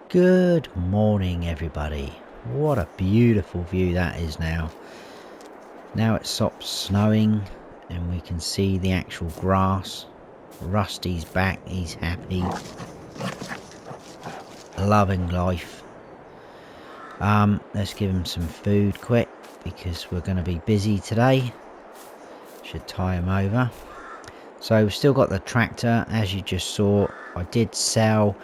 Good morning, everybody. What a beautiful view that is now. Now it stops snowing and we can see the actual grass. Rusty's back, he's happy. Loving life. Let's give him some food quick because we're going to be busy today. Should tie him over. So we've still got the tractor, as you just saw. I did sell,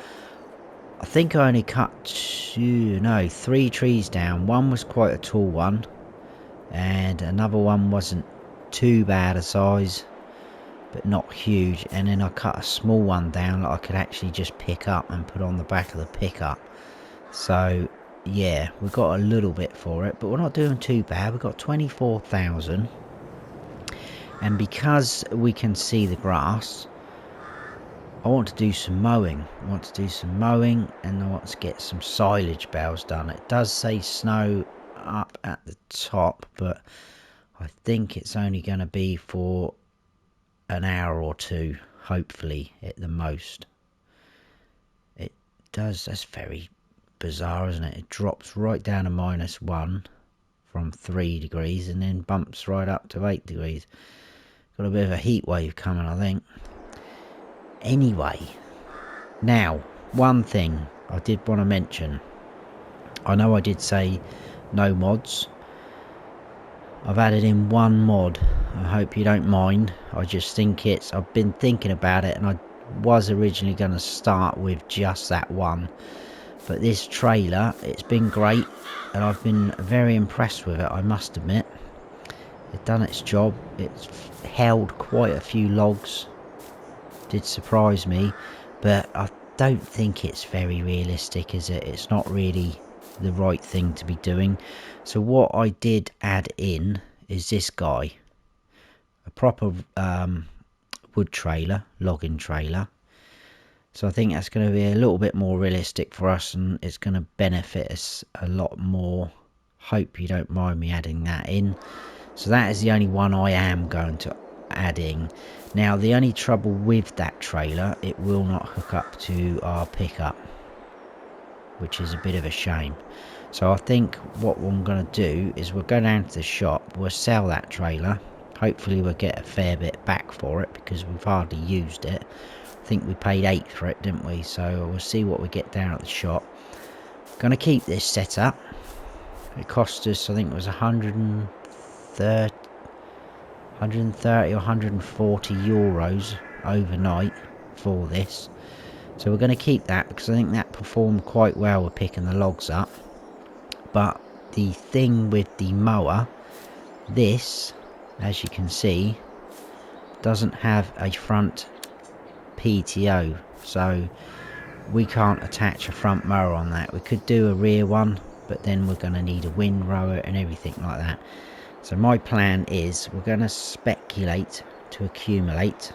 I think I only cut 3 trees down. One was quite a tall one and another one wasn't too bad a size but not huge, and then I cut a small one down that I could actually just pick up and put on the back of the pickup. So yeah, we got a little bit for it, but we're not doing too bad. We got 24,000, and because we can see the grass, I want to do some mowing. I want to do some mowing and I want to get some silage bales done. It does say snow up at the top, but I think it's only going to be for an hour or two, hopefully at the most. It does, that's very bizarre, isn't it? It drops right down to -1 from 3 degrees and then bumps right up to 8 degrees. Got a bit of a heat wave coming, I think. Anyway, now one thing I did want to mention. I know I did say no mods. I've added in one mod. I hope you don't mind. I just think I've been thinking about it and I was originally going to start with just that one. But this trailer, it's been great and I've been very impressed with it, I must admit. It's done its job. It's held quite a few logs. Did surprise me, but I don't think it's very realistic, is it? It's not really the right thing to be doing. So what I did add in is this guy, a proper wood trailer, logging trailer. So I think that's going to be a little bit more realistic for us and it's going to benefit us a lot more. Hope you don't mind me adding that in. So that is the only one I am going to add in. Now the only trouble with that trailer, it will not hook up to our pickup, which is a bit of a shame. So I think what I'm going to do is we'll go down to the shop, we'll sell that trailer. Hopefully we'll get a fair bit back for it because we've hardly used it. I think we paid 8 for it, didn't we? So we'll see what we get down at the shop. Going to keep this set up. It cost us, I think it was 130 or 140 euros overnight for this. So we're going to keep that because I think that performed quite well with picking the logs up. But the thing with the mower, this, as you can see, doesn't have a front PTO. So we can't attach a front mower on that. We could do a rear one, but then we're going to need a windrower and everything like that. So my plan is we're going to speculate to accumulate.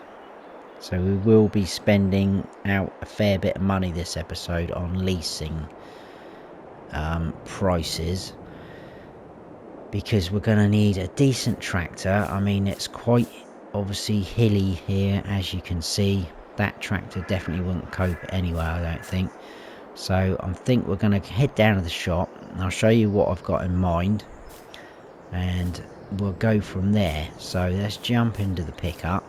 So we will be spending out a fair bit of money this episode on leasing prices, because we're going to need a decent tractor. I mean, it's quite obviously hilly here, as you can see. That tractor definitely wouldn't cope anyway, I don't think. So I think we're going to head down to the shop and I'll show you what I've got in mind and we'll go from there. So let's jump into the pickup.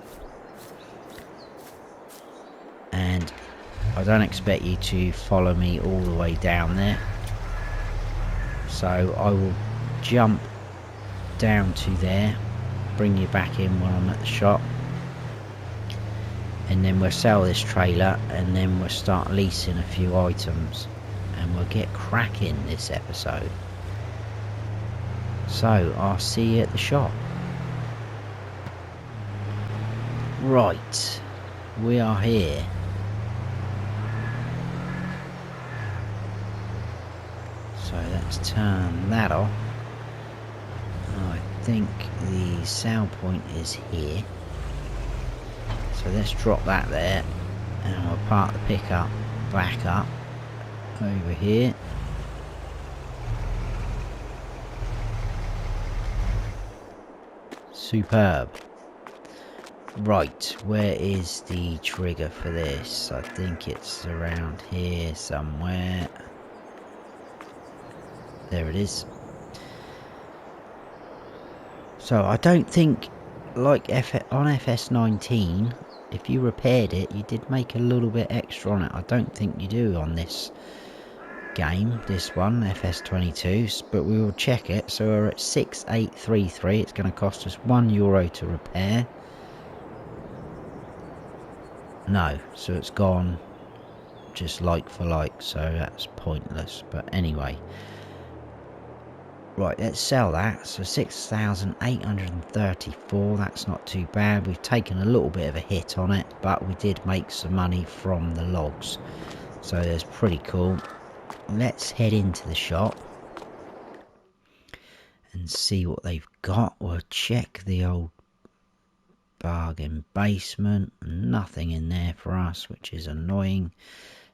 And I don't expect you to follow me all the way down there. So I will jump down to there, bring you back in when I'm at the shop. And then we'll sell this trailer and then we'll start leasing a few items. And we'll get cracking this episode. So I'll see you at the shop. Right, we are here. So let's turn that off. I think the sale point is here. So let's drop that there. And we'll park the pickup back up over here. Superb. Right, where is the trigger for this? I think it's around here somewhere. There it is. So I don't think, like on FS19, if you repaired it, you did make a little bit extra on it. I don't think you do on this game, this one, FS22, but we will check it. So we're at 6833. It's going to cost us €1 to repair. No, so it's gone just like for like, so that's pointless. But anyway, right, let's sell that. So 6,834. That's not too bad. We've taken a little bit of a hit on it, but we did make some money from the logs, so that's pretty cool. Let's head into the shop and see what they've got. We'll check the old bargain basement. Nothing in there for us, which is annoying.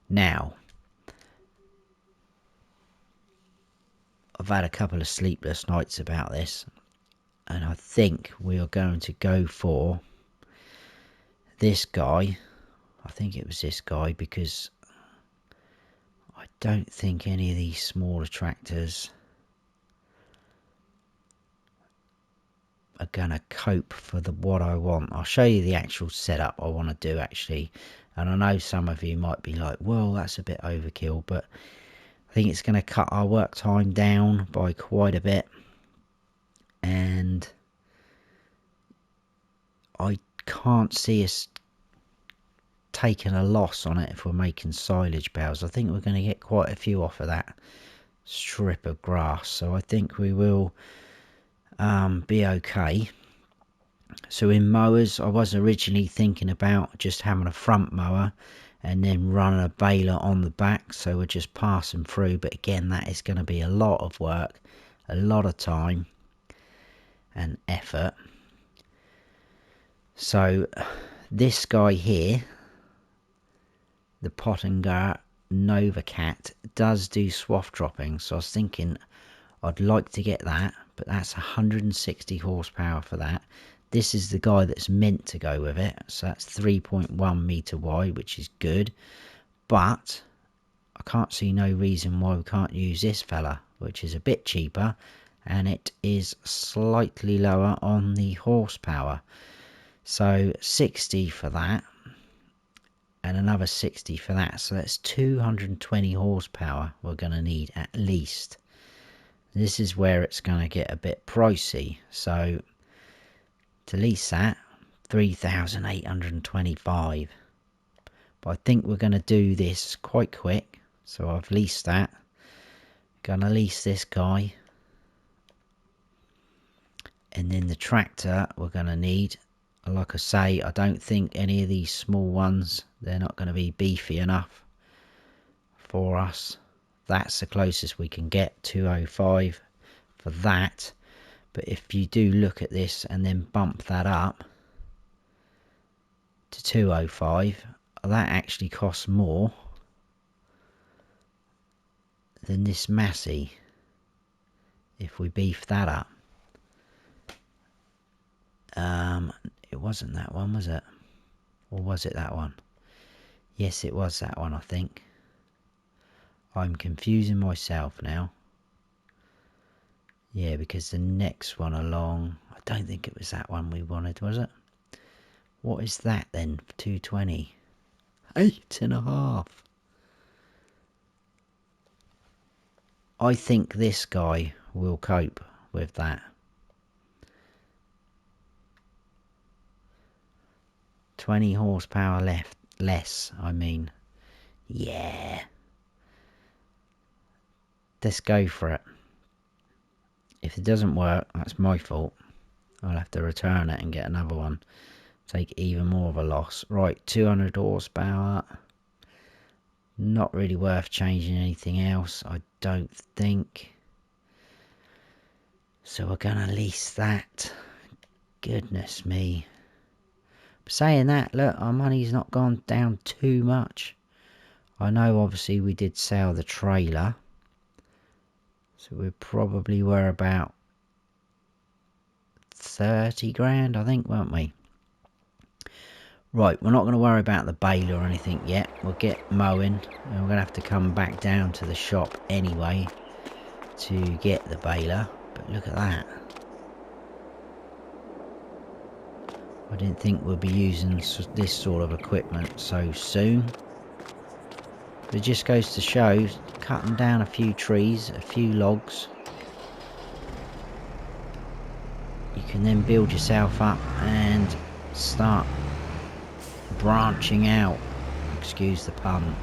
Now, I've had a couple of sleepless nights about this, and I think we are going to go for this guy. I think it was this guy, because I don't think any of these smaller tractors are gonna cope for what I want. I'll show you the actual setup I want to do actually, and I know some of you might be like, well, that's a bit overkill, but I think it's going to cut our work time down by quite a bit, and I can't see us taking a loss on it if we're making silage bales. I think we're going to get quite a few off of that strip of grass, so I think we will be okay. So in mowers, I was originally thinking about just having a front mower and then running a baler on the back, so we're just passing through. But again, that is going to be a lot of work, a lot of time and effort. So this guy here, the Pottinger Nova Cat, does do swath dropping, so I was thinking I'd like to get that, but that's 160 horsepower for that. This is the guy that's meant to go with it, so that's 3.1 meter wide, which is good, but I can't see no reason why we can't use this fella, which is a bit cheaper, and it is slightly lower on the horsepower. So 60 for that, and another 60 for that, so that's 220 horsepower we're going to need at least. This is where it's going to get a bit pricey, so to lease that, 3,825. But I think we're going to do this quite quick, so I've leased that. Gonna lease this guy, and then the tractor we're going to need. Like I say, I don't think any of these small ones, they're not going to be beefy enough for us. That's the closest we can get, 205 for that. But if you do look at this and then bump that up to 205, that actually costs more than this Massey if we beef that up. It wasn't that one, was it? Or was it that one? Yes, it was that one, I think. I'm confusing myself now. Yeah, because the next one along, I don't think it was that one we wanted, was it? What is that then for 220? 8.5. I think this guy will cope with that. 20 horsepower less, I mean. Yeah. Let's go for it. If it doesn't work, that's my fault. I'll have to return it and get another one. Take even more of a loss. Right, 200 horsepower. Not really worth changing anything else, I don't think. So we're going to lease that. Goodness me. Saying that, look, our money's not gone down too much. I know obviously we did sell the trailer, so we probably were about 30 grand, I think, weren't we? Right, we're not going to worry about the baler or anything yet. We'll get mowing, and we're going to have to come back down to the shop anyway to get the baler. But look at that. I didn't think we'll be using this sort of equipment so soon. But it just goes to show, cutting down a few trees, a few logs, you can then build yourself up and start branching out, excuse the pun.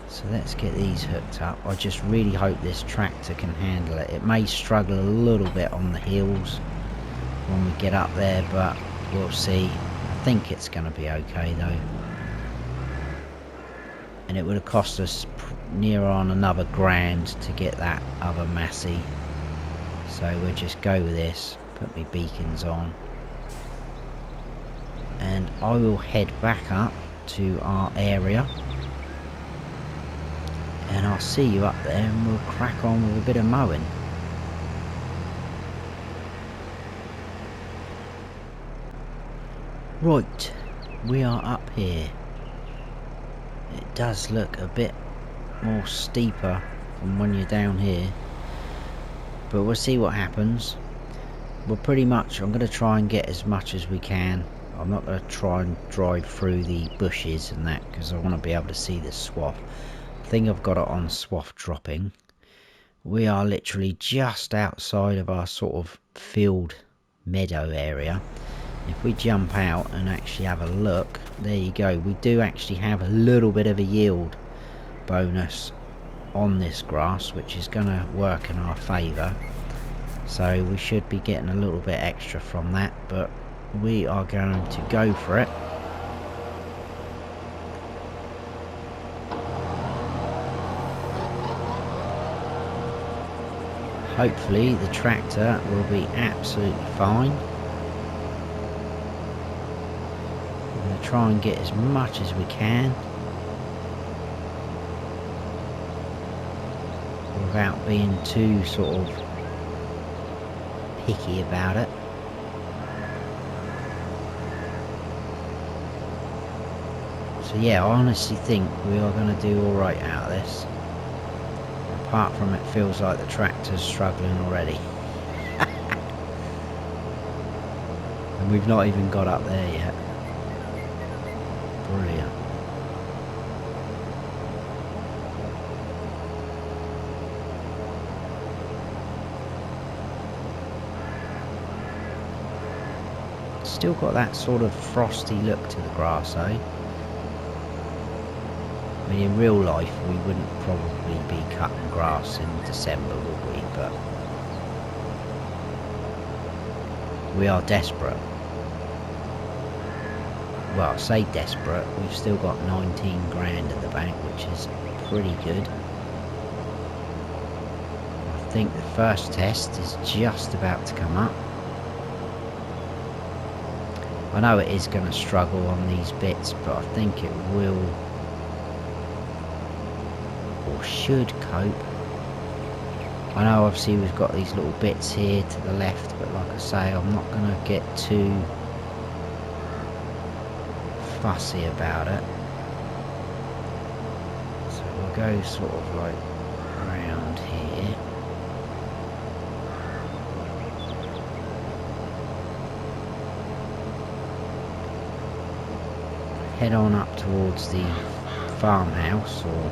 So let's get these hooked up. I just really hope this tractor can handle it. It may struggle a little bit on the hills when we get up there, but we'll see. I think it's going to be okay though. And it would have cost us near on another grand to get that other Massey. So we'll just go with this, put my beacons on, and I will head back up to our area, and I'll see you up there, and we'll crack on with a bit of mowing. Right, we are up here. It does look a bit more steeper than when you're down here, but we'll see what happens. Well, pretty much I'm going to try and get as much as we can. I'm not going to try and drive through the bushes and that, because I want to be able to see the swath. I think I've got it on swath dropping. We are literally just outside of our sort of field meadow area. If we jump out and actually have a look, there you go. We do actually have a little bit of a yield bonus on this grass, which is going to work in our favour. So we should be getting a little bit extra from that, but we are going to go for it. Hopefully the tractor will be absolutely fine. We're going to try and get as much as we can without being too sort of picky about it. So yeah, I honestly think we are going to do alright out of this. Apart from it feels like the tractor's struggling already. And we've not even got up there yet. Brilliant. Still got that sort of frosty look to the grass, eh? I mean, in real life we wouldn't probably be cutting grass in December, would we? But we are desperate. Well, I say desperate, we've still got 19 grand in the bank, which is pretty good. I think the first test is just about to come up. I know it is going to struggle on these bits, but I think it will, or should, cope. I know obviously we've got these little bits here to the left, but like I say, I'm not going to get too fussy about it. So we'll go sort of like around here. Head on up towards the farmhouse or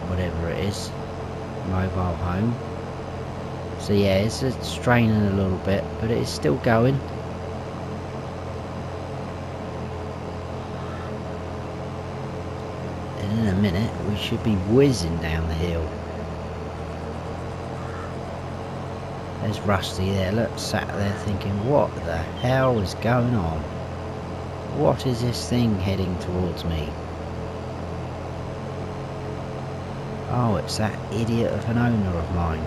whatever it is, mobile home. So yeah, it's straining a little bit, but it is still going. And in a minute we should be whizzing down the hill. There's Rusty there, look, sat there thinking, what the hell is going on? What is this thing heading towards me? Oh, it's that idiot of an owner of mine.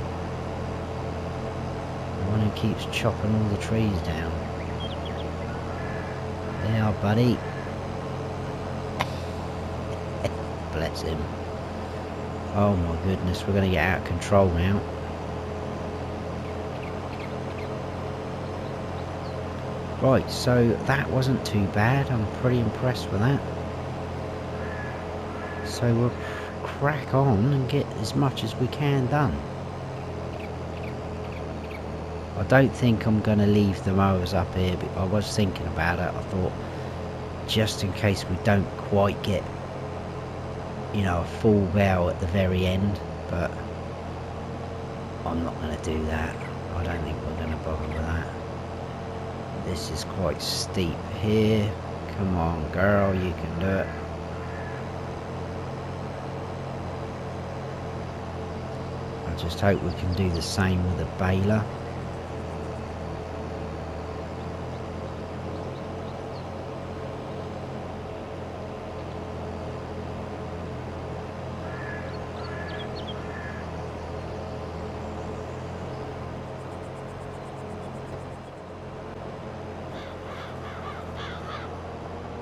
The one who keeps chopping all the trees down. There you are, buddy. Bless him. Oh my goodness, we're going to get out of control now. Right, so that wasn't too bad. I'm pretty impressed with that. So we'll crack on and get as much as we can done. I don't think I'm going to leave the mowers up here, but I was thinking about it. I thought, just in case we don't quite get, you know, a full bow at the very end, but I'm not going to do that. I don't think we're going to bother with that. This is quite steep here. Come on, girl, you can do it. I just hope we can do the same with the baler.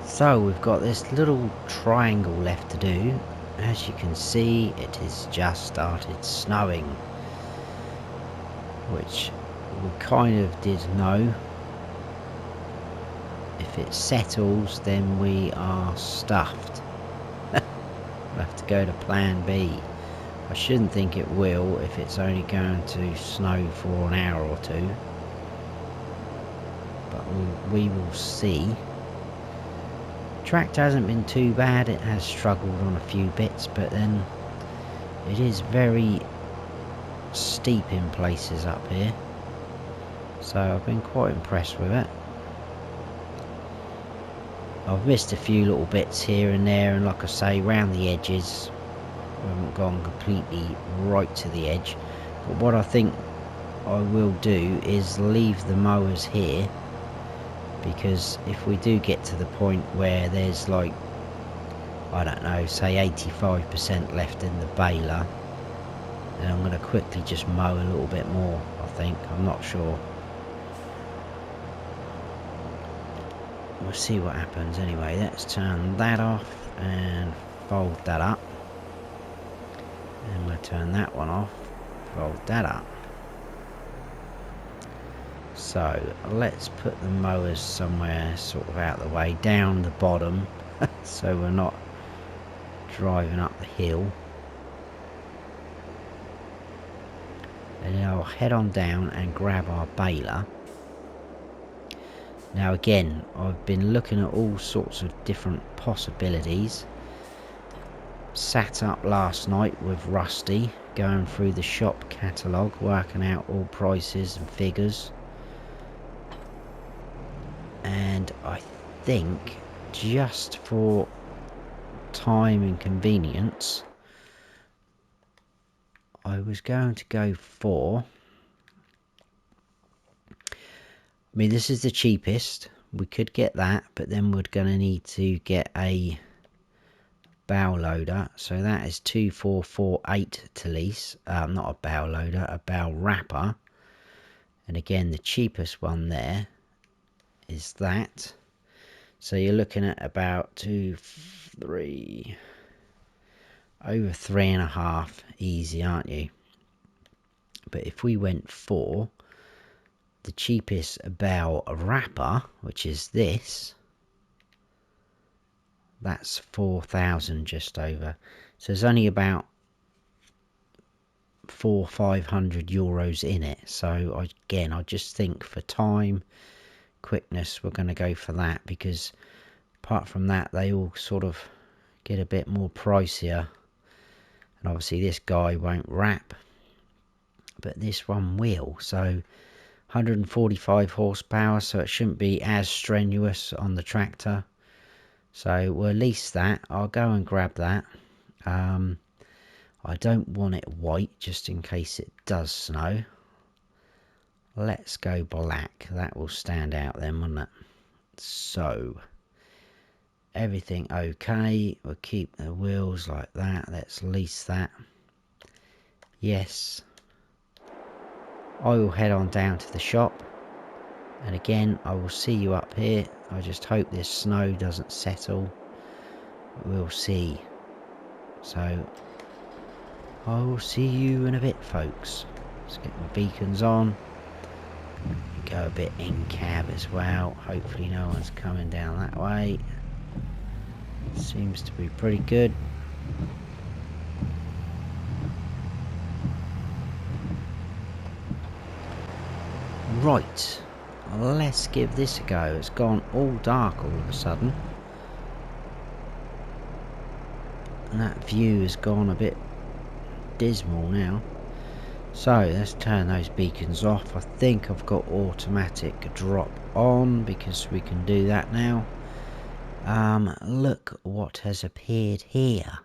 So we've got this little triangle left to do. As you can see, it has just started snowing, which we kind of did know. If it settles, then we are stuffed. We'll have to go to plan B. I shouldn't think it will if it's only going to snow for an hour or two, but we will see. Tractor hasn't been too bad. It has struggled on a few bits, but then it is very steep in places up here, so I've been quite impressed with it. I've missed a few little bits here and there, and like I say, round the edges we haven't gone completely right to the edge. But what I think I will do is leave the mowers here, because if we do get to the point where there's, like, I don't know, say 85% left in the baler, then I'm going to quickly just mow a little bit more, I think. I'm not sure. We'll see what happens. Anyway, let's turn that off and fold that up. And we'll turn that one off, fold that up. So let's put the mowers somewhere sort of out the way, down the bottom, so we're not driving up the hill. And then I'll head on down and grab our baler. Now again, I've been looking at all sorts of different possibilities. Sat up last night with Rusty, going through the shop catalogue, working out all prices and figures. And I think, just for time and convenience, I was going to go for, I mean, this is the cheapest. We could get that, but then we're going to need to get a bow loader. So that is 2448 to lease. Not a bow loader, a bow wrapper. And again, the cheapest one there is that. So you're looking at about over 3.5 easy, aren't you? But if we went for the cheapest bow wrapper, which is this, that's 4,000 just over. So there's only about 400-500 euros in it. So again, I just think for time, quickness, we're going to go for that, because apart from that, they all sort of get a bit more pricier. And obviously this guy won't wrap, but this one will. So 145 horsepower, so it shouldn't be as strenuous on the tractor. So we'll lease that. I'll go and grab that. I don't want it white, just in case it does snow. Let's go black. That will stand out then, won't it? So everything okay. We'll keep the wheels like that. Let's lease that. Yes. I will head on down to the shop, and again I will see you up here. I just hope this snow doesn't settle. We'll see. So I will see you in a bit, folks. Let's get my beacons on. Go a bit in cab as well. Hopefully no one's coming down that way. Seems to be pretty good. Right, let's give this a go. It's gone all dark all of a sudden. And that view has gone a bit dismal now. So let's turn those beacons off. I think I've got automatic drop on because we can do that now. Look what has appeared here.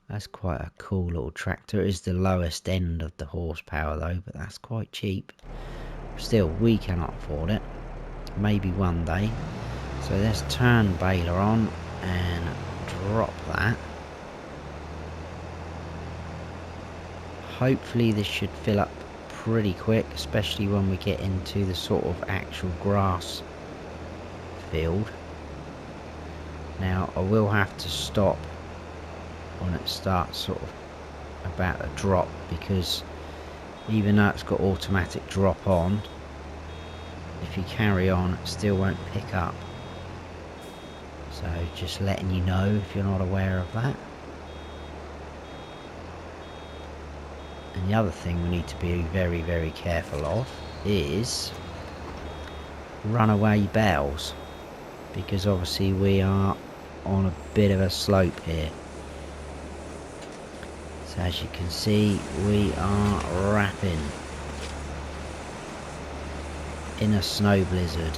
That's quite a cool little tractor. It is the lowest end of the horsepower though, but that's quite cheap. Still, we cannot afford it. Maybe one day. So let's turn baler on and drop that. Hopefully this should fill up pretty quick, especially when we get into the sort of actual grass field. Now I will have to stop when it starts sort of about to drop, because even though it's got automatic drop on, if you carry on it still won't pick up. So just letting you know if you're not aware of that. And the other thing we need to be very, very careful of is runaway bells, because obviously we are on a bit of a slope here. So as you can see, we are wrapping in a snow blizzard.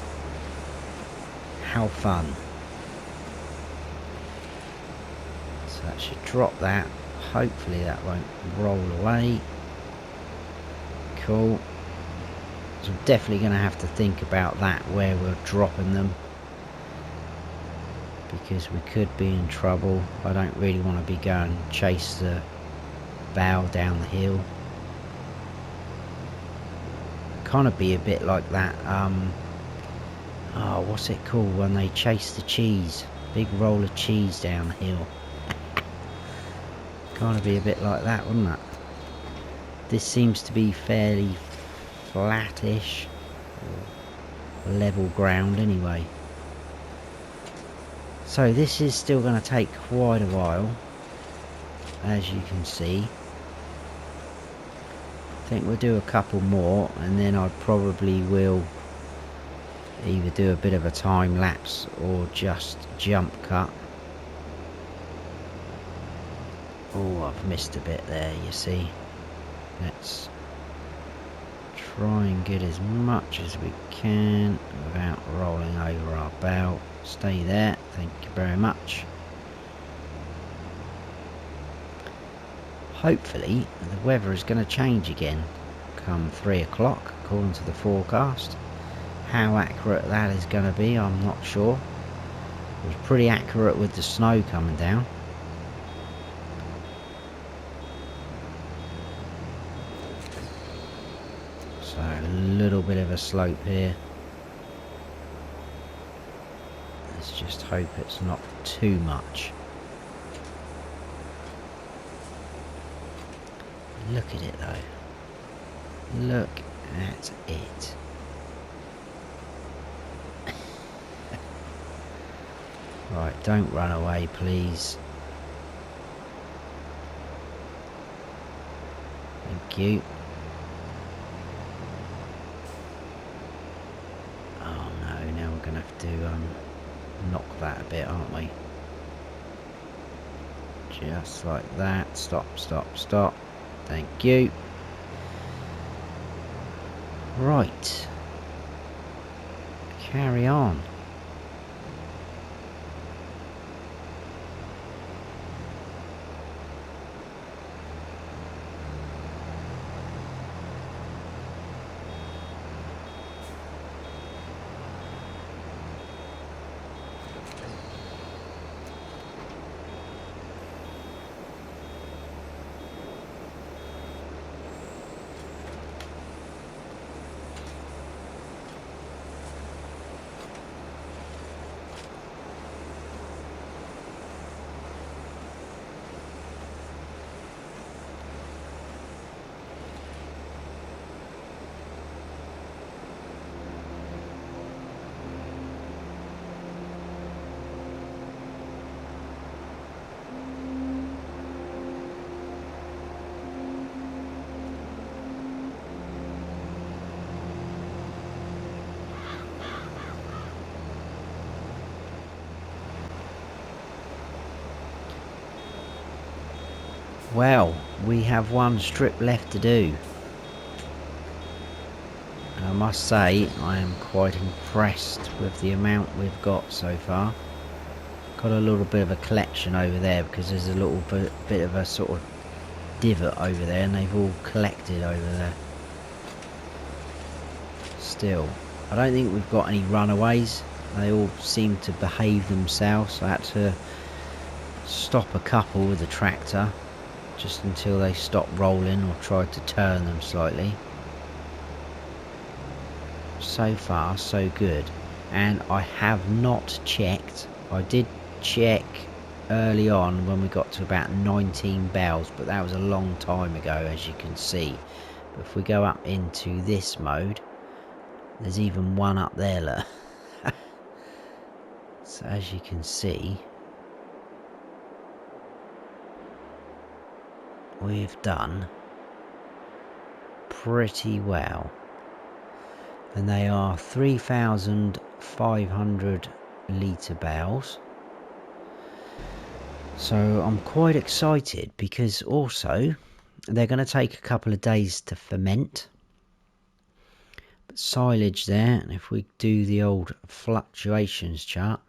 How fun. So that should drop that. Hopefully that won't roll away. Cool. So I'm definitely going to have to think about that, where we're dropping them, because we could be in trouble. I don't really want to be going chase the bow down the hill. Kind of be a bit like that, oh, what's it called when they chase the cheese? Big roll of cheese down the hill. Kind of be a bit like that, wouldn't it? This seems to be fairly flattish, level ground anyway. So this is still going to take quite a while, as you can see. I think we'll do a couple more, and then I probably will either do a bit of a time lapse or just jump cut. Oh, I've missed a bit there, you see. Let's try and get as much as we can without rolling over our bow. Stay there, thank you very much. Hopefully the weather is going to change again come 3 o'clock according to the forecast. How accurate that is going to be, I'm not sure. It was pretty accurate with the snow coming down. So a little bit of a slope here. Let's just hope it's not too much. Look at it though. Look at it. Right, don't run away please. Thank you. Oh no, now we're going to have to knock that a bit, aren't we? Just like that. Stop, stop, stop. Thank you. Right. Carry on. Well, we have one strip left to do. And I must say, I am quite impressed with the amount we've got so far. Got a little bit of a collection over there because there's a little bit of a sort of divot over there, and they've all collected over there. Still, I don't think we've got any runaways. They all seem to behave themselves. I had to stop a couple with the tractor just until they stopped rolling or tried to turn them slightly. So far so good. And I have not checked. I did check early on when we got to about 19 bales, but that was a long time ago, as you can see. But if we go up into this mode, there's even one up there, look. So as you can see, we've done pretty well. And they are 3,500 litre bales. So I'm quite excited because also they're going to take a couple of days to ferment. But silage there, and if we do the old fluctuations chart,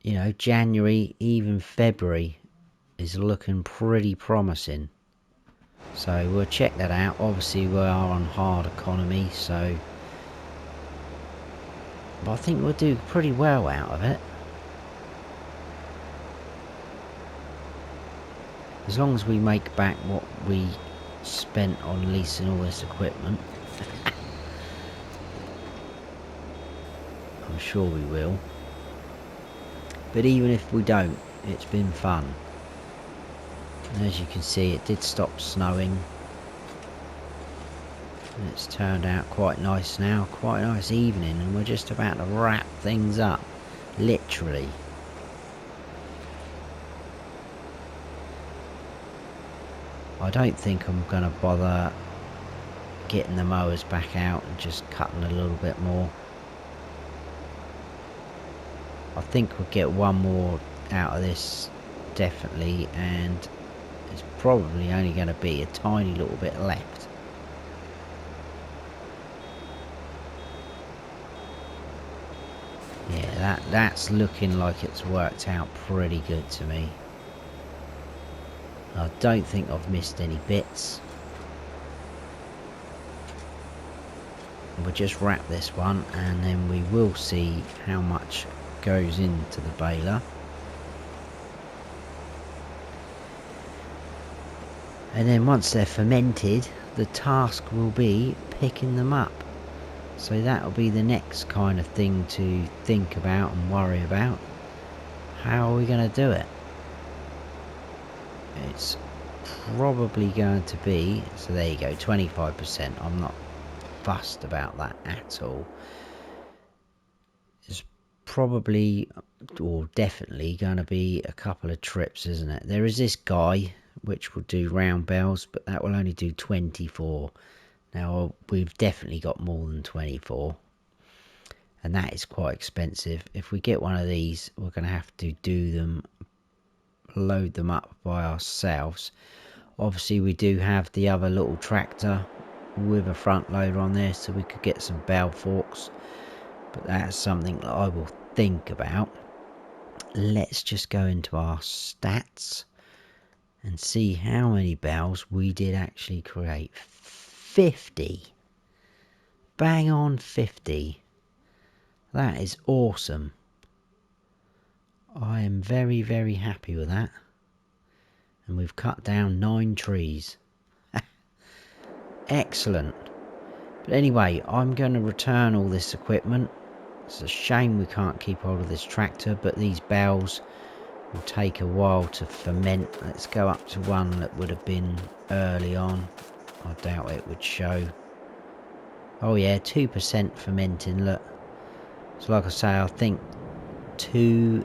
you know, January, even February is looking pretty promising. So we'll check that out. Obviously we are on hard economy, so but I think we'll do pretty well out of it. As long as we make back what we spent on leasing all this equipment. I'm sure we will. But even if we don't, it's been fun. And as you can see, it did stop snowing. And it's turned out quite nice now. Quite a nice evening, and we're just about to wrap things up. Literally. I don't think I'm going to bother getting the mowers back out and just cutting a little bit more. I think we'll get one more out of this, definitely, and it's probably only going to be a tiny little bit left. Yeah, that's looking like it's worked out pretty good to me. I don't think I've missed any bits. We'll just wrap this one and then we will see how much goes into the baler. And then once they're fermented, the task will be picking them up. So that'll be the next kind of thing to think about and worry about. How are we going to do it? It's probably going to be, so there you go, 25%. I'm not fussed about that at all. It's probably, or definitely, going to be a couple of trips, isn't it? There is this guy which will do round bales, but that will only do 24. Now we've definitely got more than 24, and that is quite expensive. If we get one of these, we're going to have to do them, load them up by ourselves. Obviously we do have the other little tractor with a front loader on there, so we could get some bale forks, but that's something that I will think about. Let's just go into our stats and see how many bales we did actually create. 50. Bang on 50. That is awesome. I am very, very happy with that. And we've cut down 9 trees. Excellent. But anyway, I'm going to return all this equipment. It's a shame we can't keep hold of this tractor, but these bales will take a while to ferment. Let's go up to one that would have been early on. I doubt it would show. Oh yeah, 2% fermenting, look. So like I say, I think 2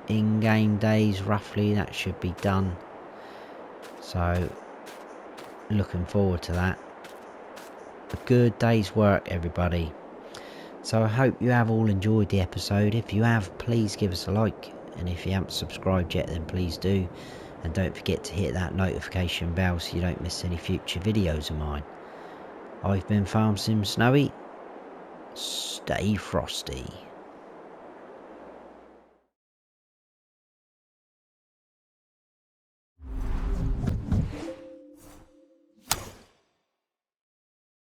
in-game days roughly, that should be done. So, looking forward to that. A good day's work, everybody. So I hope you have all enjoyed the episode. If you have, please give us a like. And if you haven't subscribed yet, then please do. and don't forget to hit that notification bell so you don't miss any future videos of mine. I've been Farm Sim Snowy. Stay frosty.